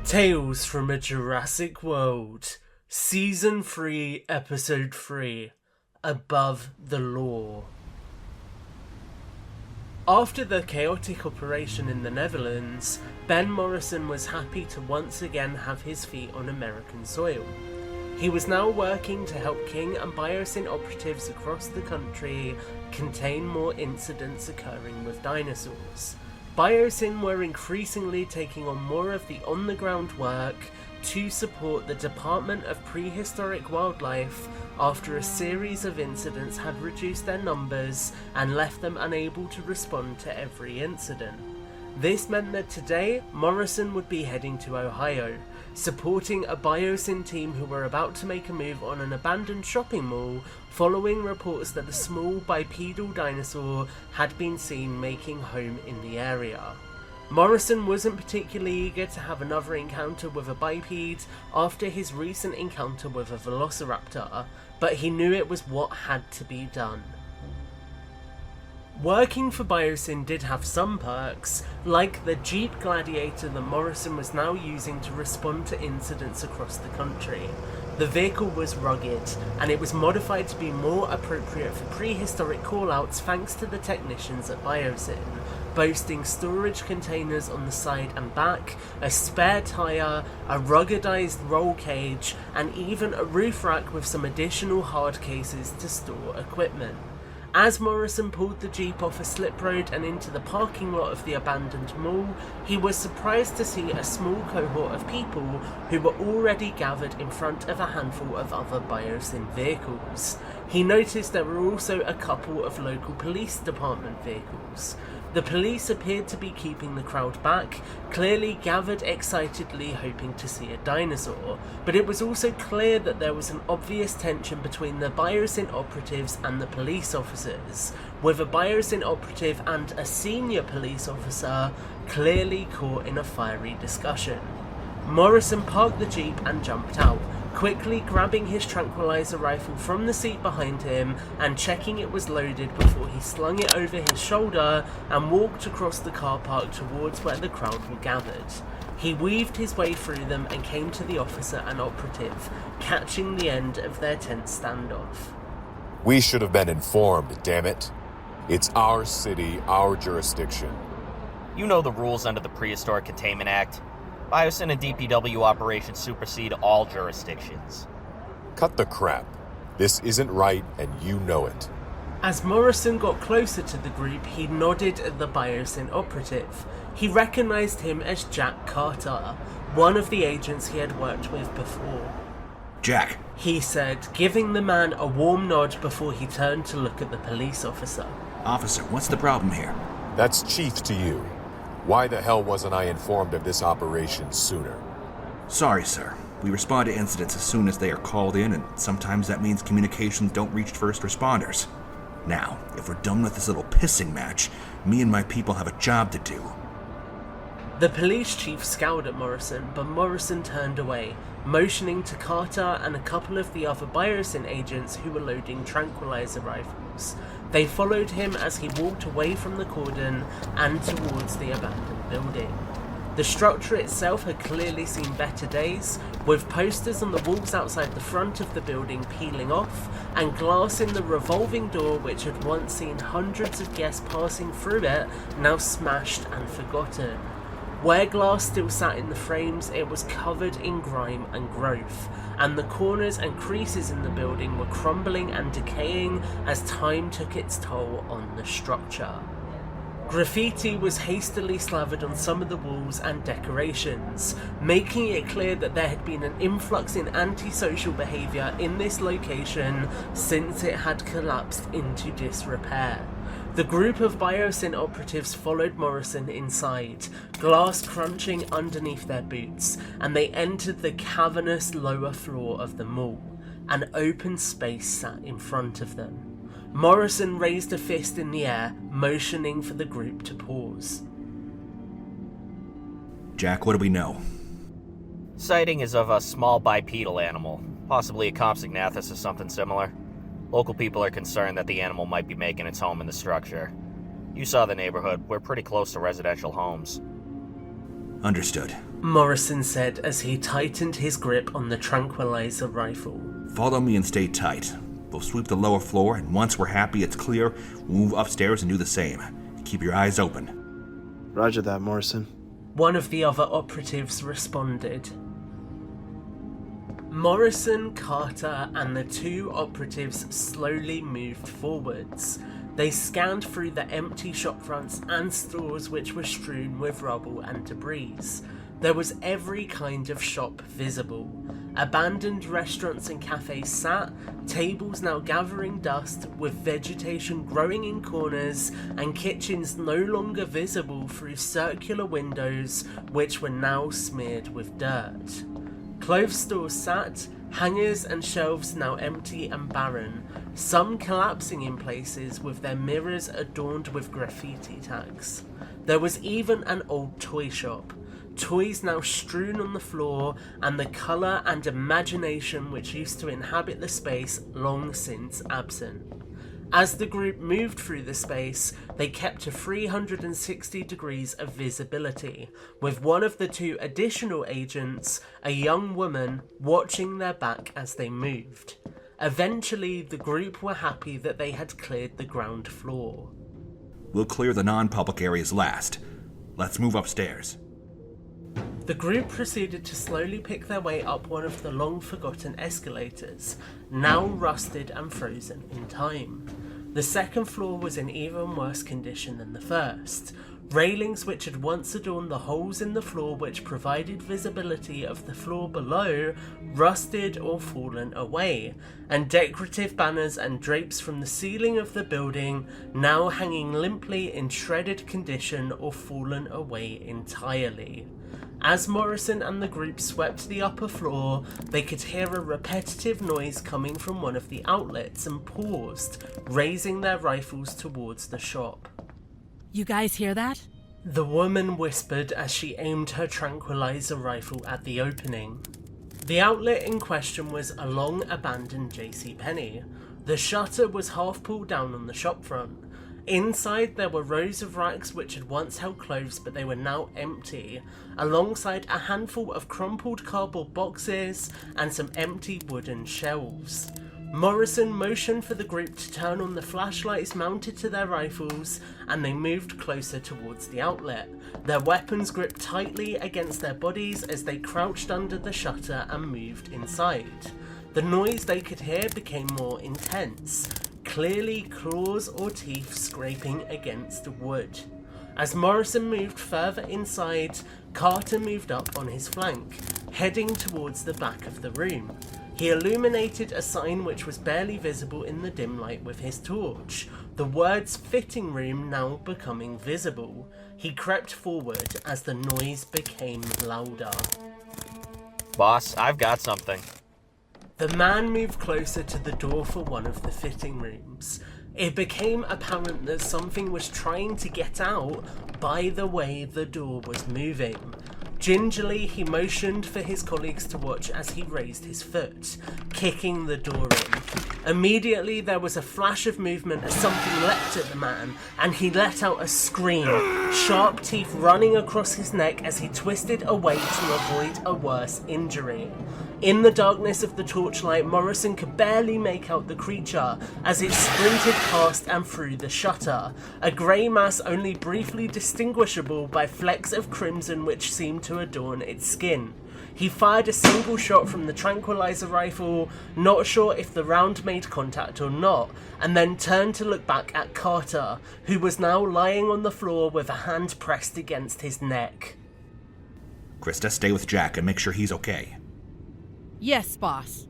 Tales from a Jurassic World, Season 3, Episode 3, Above the Law. After the chaotic operation in the Netherlands, Ben Morrison was happy to once again have his feet on American soil. He was now working to help King and BioSyn Operatives across the country contain more incidents occurring with dinosaurs. BioSyn were increasingly taking on more of the on-the-ground work to support the Department of Prehistoric Wildlife after a series of incidents had reduced their numbers and left them unable to respond to every incident. This meant that today, Morrison would be heading to Ohio, supporting a BioSyn team who were about to make a move on an abandoned shopping mall following reports that a small bipedal dinosaur had been seen making home in the area. Morrison wasn't particularly eager to have another encounter with a biped after his recent encounter with a velociraptor, but he knew it was what had to be done. Working for BioSyn did have some perks, like the Jeep Gladiator that Morrison was now using to respond to incidents across the country. The vehicle was rugged, and it was modified to be more appropriate for prehistoric callouts thanks to the technicians at BioSyn, boasting storage containers on the side and back, a spare tyre, a ruggedized roll cage, and even a roof rack with some additional hard cases to store equipment. As Morrison pulled the Jeep off a slip road and into the parking lot of the abandoned mall, he was surprised to see a small cohort of people who were already gathered in front of a handful of other BioSyn vehicles. He noticed there were also a couple of local police department vehicles. The police appeared to be keeping the crowd back, clearly gathered excitedly hoping to see a dinosaur, but it was also clear that there was an obvious tension between the BioSyn operatives and the police officers, with a BioSyn operative and a senior police officer clearly caught in a fiery discussion. Morrison parked the Jeep and jumped out, quickly grabbing his tranquilizer rifle from the seat behind him and checking it was loaded before he slung it over his shoulder and walked across the car park towards where the crowd were gathered. He weaved his way through them and came to the officer and operative, catching the end of their tense standoff. We should have been informed, damn it. It's our city, our jurisdiction. You know the rules under the Prehistoric Containment Act. BioSyn and DPW operations supersede all jurisdictions. Cut the crap. This isn't right, and you know it. As Morrison got closer to the group, he nodded at the BioSyn operative. He recognized him as Jack Carter, one of the agents he had worked with before. Jack, he said, giving the man a warm nod before he turned to look at the police officer. Officer, what's the problem here? That's Chief to you. Why the hell wasn't I informed of this operation sooner? Sorry, sir. We respond to incidents as soon as they are called in, and sometimes that means communications don't reach first responders. Now, if we're done with this little pissing match, me and my people have a job to do. The police chief scowled at Morrison, but Morrison turned away, motioning to Carter and a couple of the other BioSyn agents who were loading tranquilizer rifles. They followed him as he walked away from the cordon and towards the abandoned building. The structure itself had clearly seen better days, with posters on the walls outside the front of the building peeling off, and glass in the revolving door which had once seen hundreds of guests passing through it, now smashed and forgotten. Where glass still sat in the frames, it was covered in grime and growth, and the corners and creases in the building were crumbling and decaying as time took its toll on the structure. Graffiti was hastily slathered on some of the walls and decorations, making it clear that there had been an influx in antisocial behaviour in this location since it had collapsed into disrepair. The group of BioSyn operatives followed Morrison inside, glass crunching underneath their boots, and they entered the cavernous lower floor of the mall. An open space sat in front of them. Morrison raised a fist in the air, motioning for the group to pause. Jack, what do we know? Sighting is of a small bipedal animal, possibly a Compsognathus or something similar. Local people are concerned that the animal might be making its home in the structure. You saw the neighborhood. We're pretty close to residential homes. Understood. Morrison said as he tightened his grip on the tranquilizer rifle. Follow me and stay tight. We'll sweep the lower floor, and once we're happy it's clear, we'll move upstairs and do the same. Keep your eyes open. Roger that, Morrison. One of the other operatives responded. Morrison, Carter, and the two operatives slowly moved forwards. They scanned through the empty shop fronts and stores which were strewn with rubble and debris. There was every kind of shop visible. Abandoned restaurants and cafes sat, tables now gathering dust, with vegetation growing in corners, and kitchens no longer visible through circular windows which were now smeared with dirt. Clothes stores sat, hangers and shelves now empty and barren, some collapsing in places with their mirrors adorned with graffiti tags. There was even an old toy shop. Toys now strewn on the floor, and the colour and imagination which used to inhabit the space long since absent. As the group moved through the space, they kept to 360 degrees of visibility, with one of the two additional agents, a young woman, watching their back as they moved. Eventually, the group were happy that they had cleared the ground floor. We'll clear the non-public areas last. Let's move upstairs. The group proceeded to slowly pick their way up one of the long-forgotten escalators, now rusted and frozen in time. The second floor was in even worse condition than the first. Railings which had once adorned the holes in the floor which provided visibility of the floor below rusted or fallen away, and decorative banners and drapes from the ceiling of the building now hanging limply in shredded condition or fallen away entirely. As Morrison and the group swept the upper floor, they could hear a repetitive noise coming from one of the outlets and paused, raising their rifles towards the shop. You guys hear that? The woman whispered as she aimed her tranquilizer rifle at the opening. The outlet in question was a long-abandoned JCPenney. The shutter was half pulled down on the shopfront. Inside there were rows of racks which had once held clothes, but they were now empty, alongside a handful of crumpled cardboard boxes and some empty wooden shelves. Morrison motioned for the group to turn on the flashlights mounted to their rifles, and they moved closer towards the outlet, their weapons gripped tightly against their bodies as they crouched under the shutter and moved inside. The noise they could hear became more intense, clearly claws or teeth scraping against wood. As Morrison moved further inside, Carter moved up on his flank, heading towards the back of the room. He illuminated a sign which was barely visible in the dim light with his torch, the words "fitting room" now becoming visible. He crept forward as the noise became louder. Boss, I've got something. The man moved closer to the door for one of the fitting rooms. It became apparent that something was trying to get out by the way the door was moving. Gingerly, he motioned for his colleagues to watch as he raised his foot, kicking the door in. Immediately, there was a flash of movement as something leapt at the man, and he let out a scream, sharp teeth running across his neck as he twisted away to avoid a worse injury. In the darkness of the torchlight, Morrison could barely make out the creature as it sprinted past and through the shutter, a grey mass only briefly distinguishable by flecks of crimson which seemed to adorn its skin. He fired a single shot from the tranquilizer rifle, not sure if the round made contact or not, and then turned to look back at Carter, who was now lying on the floor with a hand pressed against his neck. Krista, stay with Jack and make sure he's okay. Yes, boss.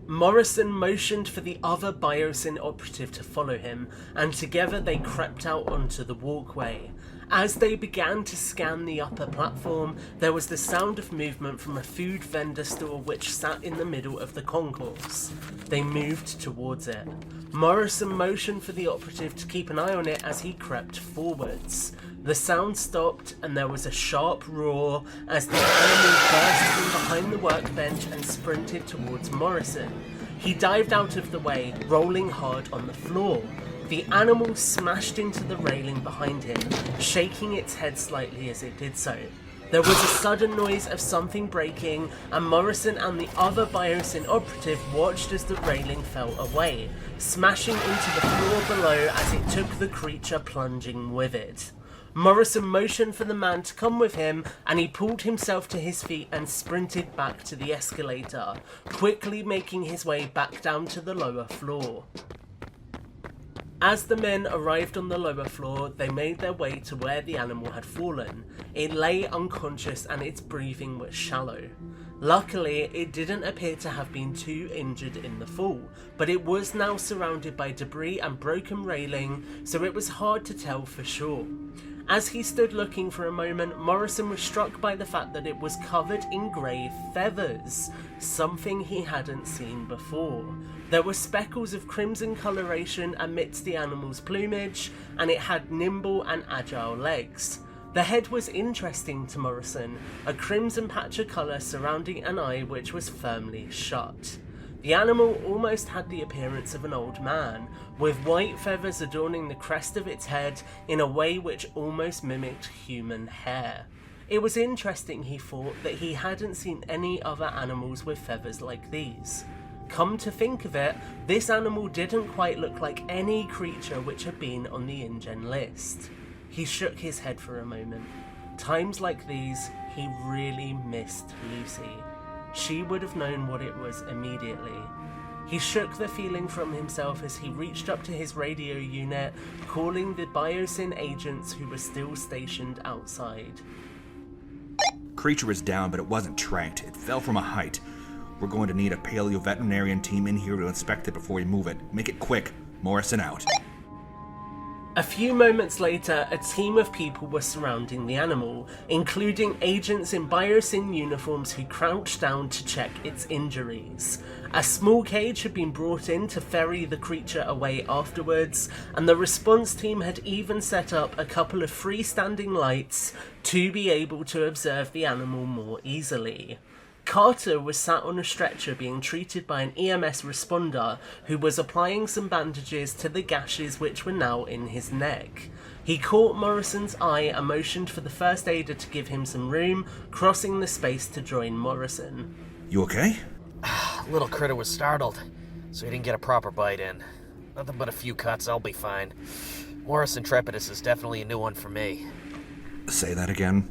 Morrison motioned for the other BioSyn operative to follow him, and together they crept out onto the walkway. As they began to scan the upper platform, there was the sound of movement from a food vendor store which sat in the middle of the concourse. They moved towards it. Morrison motioned for the operative to keep an eye on it as he crept forwards. The sound stopped and there was a sharp roar as the animal burst from behind the workbench and sprinted towards Morrison. He dived out of the way, rolling hard on the floor. The animal smashed into the railing behind him, shaking its head slightly as it did so. There was a sudden noise of something breaking, and Morrison and the other BioSyn operative watched as the railing fell away, smashing into the floor below as it took the creature plunging with it. Morrison motioned for the man to come with him, and he pulled himself to his feet and sprinted back to the escalator, quickly making his way back down to the lower floor. As the men arrived on the lower floor, they made their way to where the animal had fallen. It lay unconscious and its breathing was shallow. Luckily, it didn't appear to have been too injured in the fall, but it was now surrounded by debris and broken railing, so it was hard to tell for sure. As he stood looking for a moment, Morrison was struck by the fact that it was covered in grey feathers, something he hadn't seen before. There were speckles of crimson coloration amidst the animal's plumage, and it had nimble and agile legs. The head was interesting to Morrison, a crimson patch of colour surrounding an eye which was firmly shut. The animal almost had the appearance of an old man, with white feathers adorning the crest of its head in a way which almost mimicked human hair. It was interesting, he thought, that he hadn't seen any other animals with feathers like these. Come to think of it, this animal didn't quite look like any creature which had been on the InGen list. He shook his head for a moment. Times like these, he really missed Lucy. She would have known what it was immediately. He shook the feeling from himself as he reached up to his radio unit, calling the BioSyn agents who were still stationed outside. Creature is down, but it wasn't tranked. It fell from a height. We're going to need a paleo-veterinarian team in here to inspect it before we move it. Make it quick. Morrison out. A few moments later, a team of people were surrounding the animal, including agents in BioSyn uniforms who crouched down to check its injuries. A small cage had been brought in to ferry the creature away afterwards, and the response team had even set up a couple of freestanding lights to be able to observe the animal more easily. Carter was sat on a stretcher being treated by an EMS responder who was applying some bandages to the gashes which were now in his neck. He caught Morrison's eye and motioned for the first aider to give him some room, crossing the space to join Morrison. You okay? Little critter was startled, so he didn't get a proper bite in. Nothing but a few cuts, I'll be fine. Morrison Trepidus is definitely a new one for me. Say that again?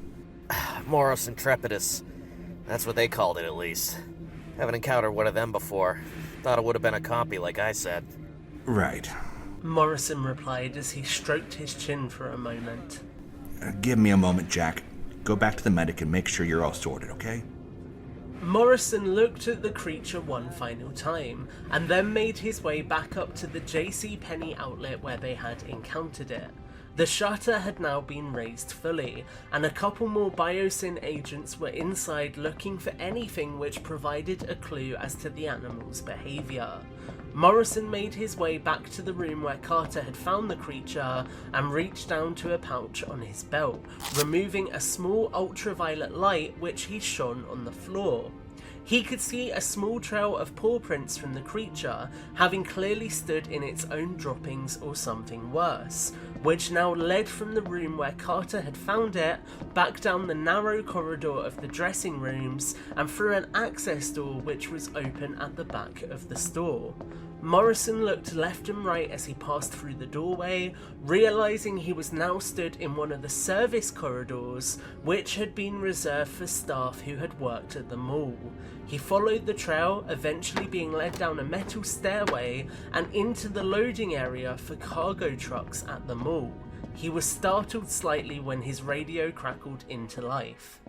Morrison Trepidus. That's what they called it, at least. Haven't encountered one of them before. Thought it would have been a compy, like I said. Right. Morrison replied as he stroked his chin for a moment. Give me a moment, Jack. Go back to the medic and make sure you're all sorted, okay? Morrison looked at the creature one final time, and then made his way back up to the JCPenney outlet where they had encountered it. The shutter had now been raised fully, and a couple more BioSyn agents were inside looking for anything which provided a clue as to the animal's behaviour. Morrison made his way back to the room where Carter had found the creature and reached down to a pouch on his belt, removing a small ultraviolet light which he shone on the floor. He could see a small trail of paw prints from the creature, having clearly stood in its own droppings or something worse, which now led from the room where Carter had found it, back down the narrow corridor of the dressing rooms, and through an access door which was open at the back of the store. Morrison looked left and right as he passed through the doorway, realising he was now stood in one of the service corridors, which had been reserved for staff who had worked at the mall. He followed the trail, eventually being led down a metal stairway and into the loading area for cargo trucks at the mall. He was startled slightly when his radio crackled into life.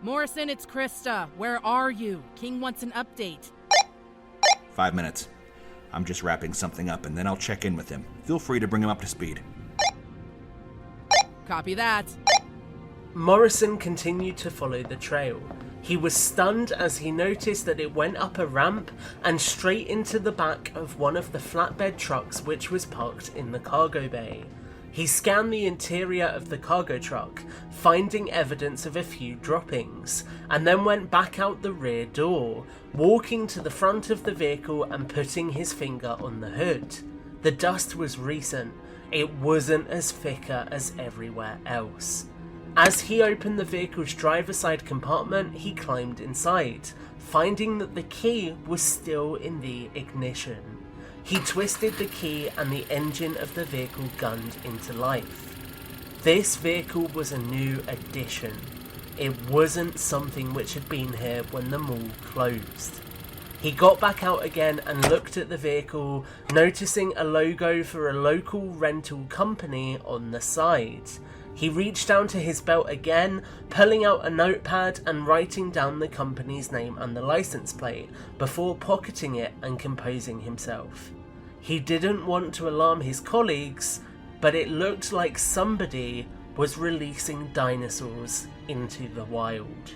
Morrison, it's Krista. Where are you? King wants an update. 5 minutes. I'm just wrapping something up, and then I'll check in with him. Feel free to bring him up to speed. Copy that. Morrison continued to follow the trail. He was stunned as he noticed that it went up a ramp and straight into the back of one of the flatbed trucks which was parked in the cargo bay. He scanned the interior of the cargo truck, finding evidence of a few droppings, and then went back out the rear door, walking to the front of the vehicle and putting his finger on the hood. The dust was recent. It wasn't as thicker as everywhere else. As he opened the vehicle's driver's side compartment, he climbed inside, finding that the key was still in the ignition. He twisted the key and the engine of the vehicle gunned into life. This vehicle was a new addition. It wasn't something which had been here when the mall closed. He got back out again and looked at the vehicle, noticing a logo for a local rental company on the side. He reached down to his belt again, pulling out a notepad and writing down the company's name and the license plate before pocketing it and composing himself. He didn't want to alarm his colleagues, but it looked like somebody was releasing dinosaurs into the wild.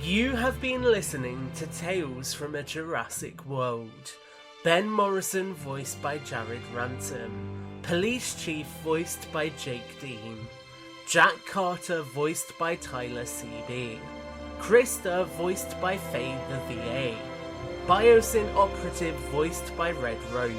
You have been listening to Tales from a Jurassic World. Ben Morrison voiced by Jared Ransom, Police Chief voiced by Jake Dean, Jack Carter voiced by Tyler CB, Krista voiced by Faye the VA, BioSyn Operative voiced by Red Rogue,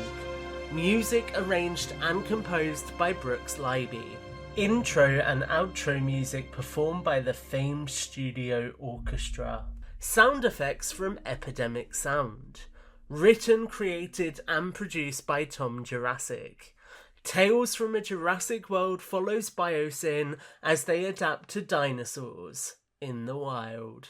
music arranged and composed by Brooks Leiby, intro and outro music performed by the famed Studio Orchestra, sound effects from Epidemic Sound. Written, created and produced by Tom Jurassic. Tales from a Jurassic World follows BioSyn as they adapt to dinosaurs in the wild.